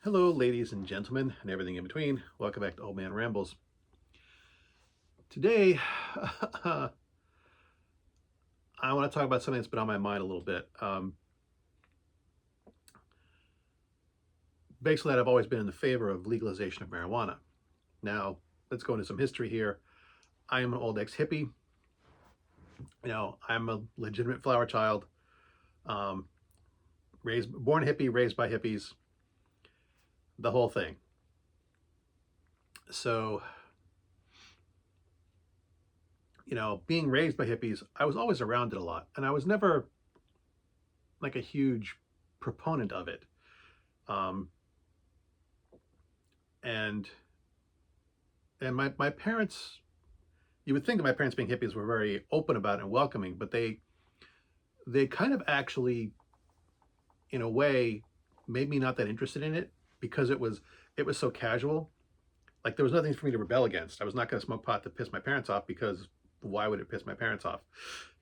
Hello, ladies and gentlemen, and everything in between. Welcome back to Old Man Rambles. Today, I want to talk about something that's been on my mind a little bit. Basically, I've always been in the favor of legalization of marijuana. Now, let's go into some history here. I am an old ex-hippie. I'm a legitimate flower child. Um, born hippie, raised by hippies, the whole thing. So, being raised by hippies, I was always around it a lot, and I was never like a huge proponent of it. Um, and and my parents, you would think that my parents being hippies were very open about it and welcoming, but they kind of actually, in a way, made me not that interested in it because it was so casual. Like there was nothing for me to rebel against. I was not going to smoke pot to piss my parents off because why would it piss my parents off?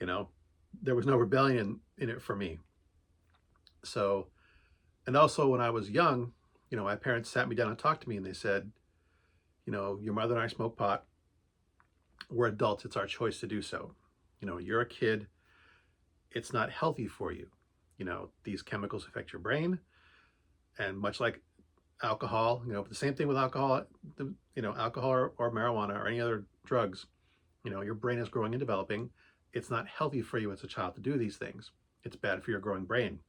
You know, there was no rebellion in it for me. So, and also when I was young, my parents sat me down and talked to me and they said, your mother and I smoke pot. We're adults. It's our choice to do so. You're a kid. It's not healthy for you. These chemicals affect your brain. And much like alcohol, the same thing with alcohol, alcohol or marijuana or any other drugs, your brain is growing and developing. It's not healthy for you as a child to do these things. It's bad for your growing brain.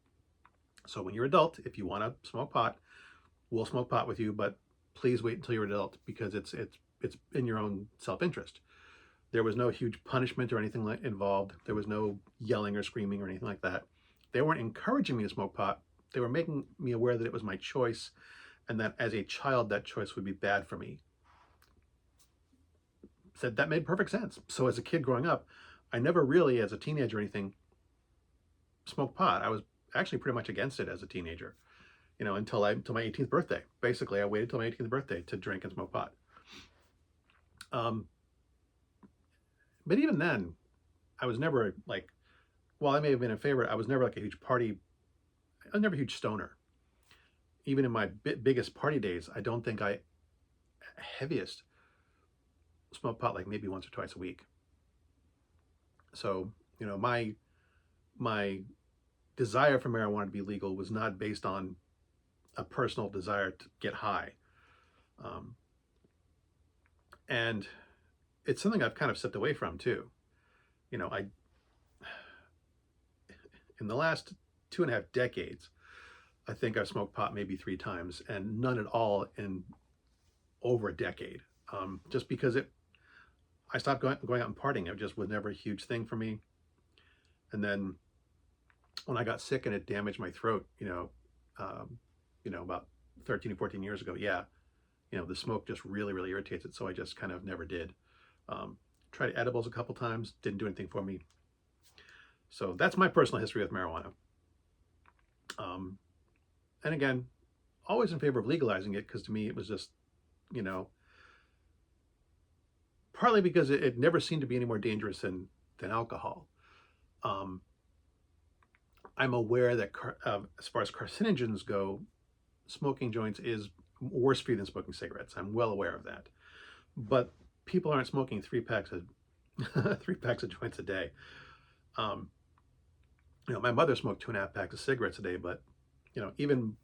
So when you're adult, if you want to smoke pot, we'll smoke pot with you, but please wait until you're an adult because it's in your own self-interest. There was no huge punishment or anything like involved. There was no yelling or screaming or anything like that. They weren't encouraging me to smoke pot. They were making me aware that it was my choice and that as a child, that choice would be bad for me. Said that made perfect sense. So as a kid growing up, I never really, as a teenager or anything, smoked pot. I was actually pretty much against it as a teenager, until my 18th birthday. Basically, I waited till my 18th birthday to drink and smoke pot. But even then, I was never like, while I may have been in favor, I was never like a huge party. I was never a huge stoner. Even in my biggest party days, I don't think I heaviest smoked pot like maybe once or twice a week. So, my desire for marijuana to be legal was not based on a personal desire to get high. And it's something I've kind of stepped away from too. I in the last 2.5 decades, I think I've smoked pot maybe 3 times, and none at all in over a decade. Just because I stopped going out and partying. It just was never a huge thing for me. And then when I got sick and it damaged my throat, about 13 or 14 years ago, yeah, the smoke just really, really irritates it. So I just kind of never did. Tried edibles a couple times, didn't do anything for me. So that's my personal history with marijuana. And again, always in favor of legalizing it because to me it was just, partly because it never seemed to be any more dangerous than alcohol. I'm aware that as far as carcinogens go, smoking joints is worse for you than smoking cigarettes. I'm well aware of that. But people aren't smoking 3 packs of 3 packs of joints a day. My mother smoked 2.5 packs of cigarettes a day, but even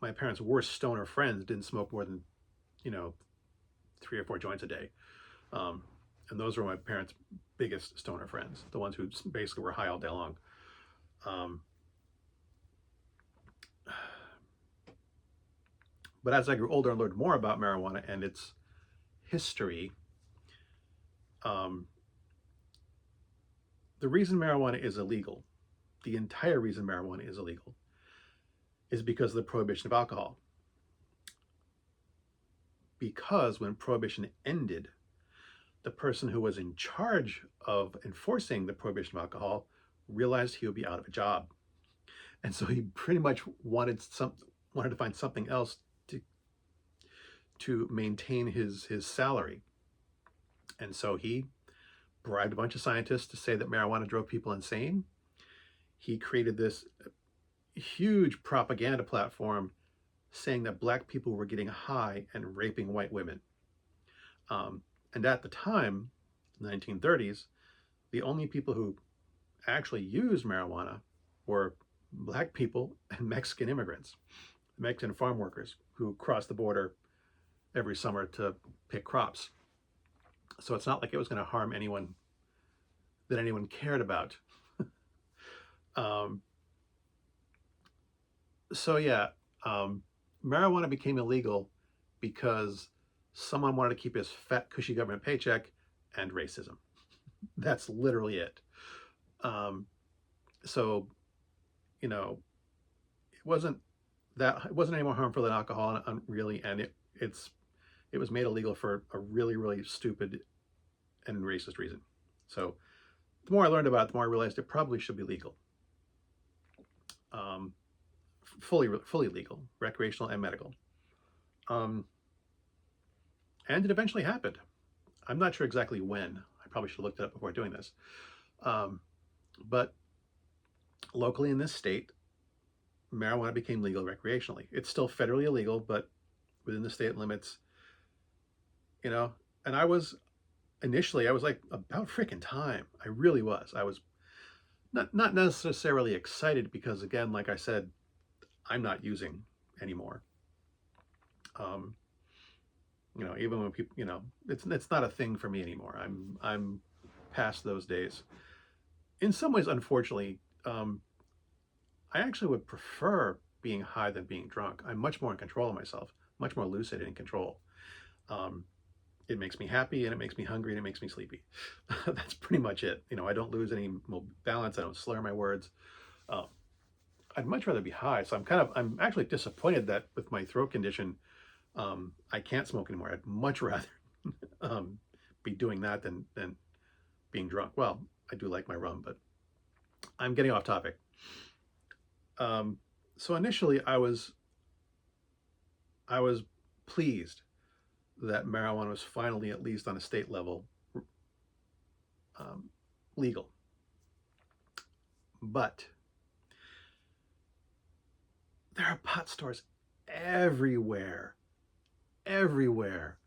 my parents' worst stoner friends didn't smoke more than 3 or 4 joints a day. And those were my parents' biggest stoner friends, the ones who basically were high all day long. But as I grew older and learned more about marijuana and its history, the reason marijuana is illegal, the entire reason marijuana is illegal, is because of the prohibition of alcohol. Because when prohibition ended, the person who was in charge of enforcing the prohibition of alcohol realized he would be out of a job. And so he pretty much wanted to find something else to maintain his salary. And so he bribed a bunch of scientists to say that marijuana drove people insane. He created this huge propaganda platform saying that black people were getting high and raping white women. And at the time, 1930s, the only people who actually used marijuana were black people and Mexican immigrants, Mexican farm workers who crossed the border every summer to pick crops. So it's not like it was going to harm anyone that anyone cared about. um, so yeah, marijuana became illegal because someone wanted to keep his fat, cushy government paycheck and racism. That's literally it. Um, so, you know, it wasn't any more harmful than alcohol, really, and it was made illegal for a really, really stupid and racist reason. So the more I learned about it, the more I realized it probably should be legal. Um, fully legal, recreational and medical. Um, and it eventually happened. I'm not sure exactly when. I probably should have looked it up before doing this. Um, but locally in this state, marijuana became legal recreationally. It's still federally illegal, but within the state limits, you know. And I was like, about freaking time. I really was. I was not necessarily excited because, again, like I said, I'm not using anymore. Um, even when people, it's not a thing for me anymore. I'm past those days. In some ways, unfortunately, I actually would prefer being high than being drunk. I'm much more in control of myself, much more lucid and in control. It makes me happy and it makes me hungry and it makes me sleepy. That's pretty much it. I don't lose any balance. I don't slur my words. I'd much rather be high. So I'm actually disappointed that with my throat condition, I can't smoke anymore. I'd much rather be doing that than being drunk. Well, I do like my rum, but I'm getting off topic. So initially I was pleased that marijuana was finally, at least on a state level, legal. But there are pot stores everywhere. Everywhere.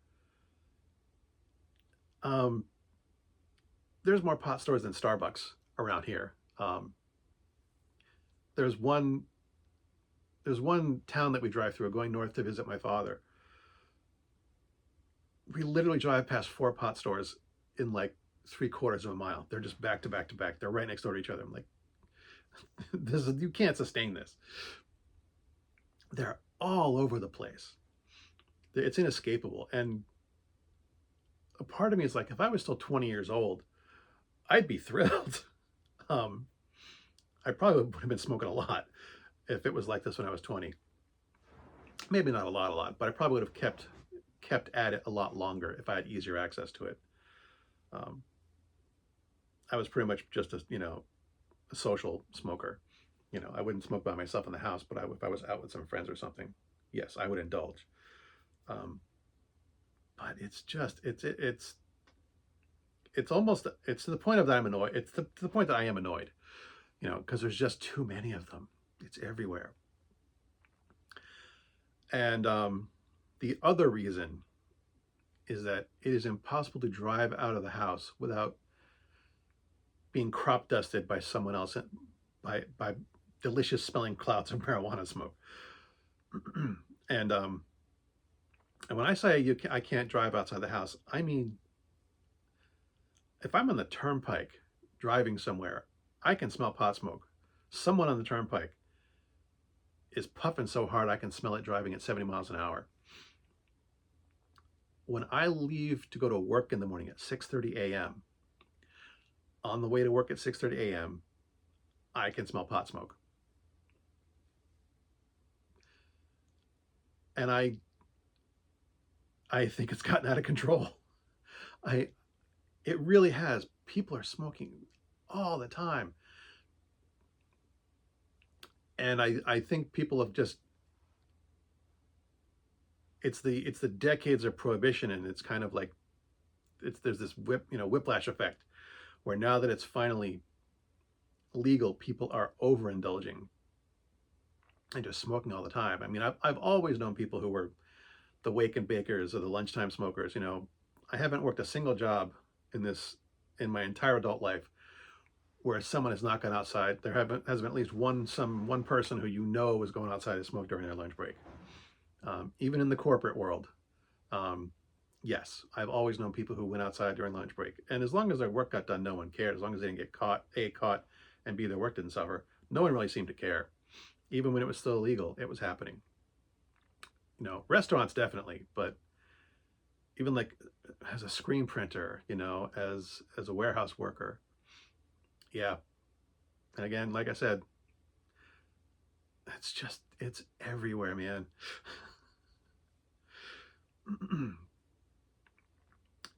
There's more pot stores than Starbucks around here. There's one town that we drive through going north to visit my father. We literally drive past 4 pot stores in like 3/4 of a mile. They're just back to back to back. They're right next door to each other. I'm like, you can't sustain this. They're all over the place. It's inescapable. And a part of me is like, if I was still 20 years old, I'd be thrilled. I probably would have been smoking a lot if it was like this when I was 20. Maybe not a lot, but I probably would have kept at it a lot longer if I had easier access to it. I was pretty much just a social smoker. I wouldn't smoke by myself in the house, but if I was out with some friends or something, yes, I would indulge. But it's to the point of that I'm annoyed. It's to the point that I am annoyed, because there's just too many of them. It's everywhere. And the other reason is that it is impossible to drive out of the house without being crop dusted by someone else, by delicious smelling clouds of marijuana smoke. And when I say I can't drive outside the house, I mean, if I'm on the turnpike driving somewhere, I can smell pot smoke. Someone on the turnpike is puffing so hard I can smell it driving at 70 miles an hour. When I leave to go to work in the morning at 6:30 a.m., on the way to work at 6:30 a.m., I can smell pot smoke. And I think it's gotten out of control. It really has. People are smoking all the time. And I think people have just, it's the decades of prohibition, and it's kind of like, there's this whiplash effect, where now that it's finally legal, people are overindulging. and just smoking all the time. I mean, I've always known people who were the wake and bakers or the lunchtime smokers. You know, I haven't worked a single job in this in my entire adult life where someone has not gone outside. There has been at least one person who you know is going outside to smoke during their lunch break. Even in the corporate world, um, yes, I've always known people who went outside during lunch break, and as long as their work got done, no one cared. As long as they didn't get caught, and B, their work didn't suffer, no one really seemed to care. Even when it was still illegal, it was happening. You know, restaurants definitely, but even like as a screen printer, you know, as a warehouse worker, yeah. And again, like I said, it's everywhere, man.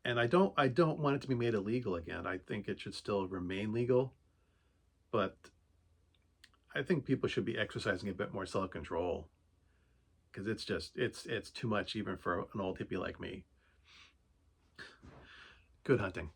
And I don't want it to be made illegal again. I think it should still remain legal, but I think people should be exercising a bit more self-control because it's too much even for an old hippie like me. Good hunting.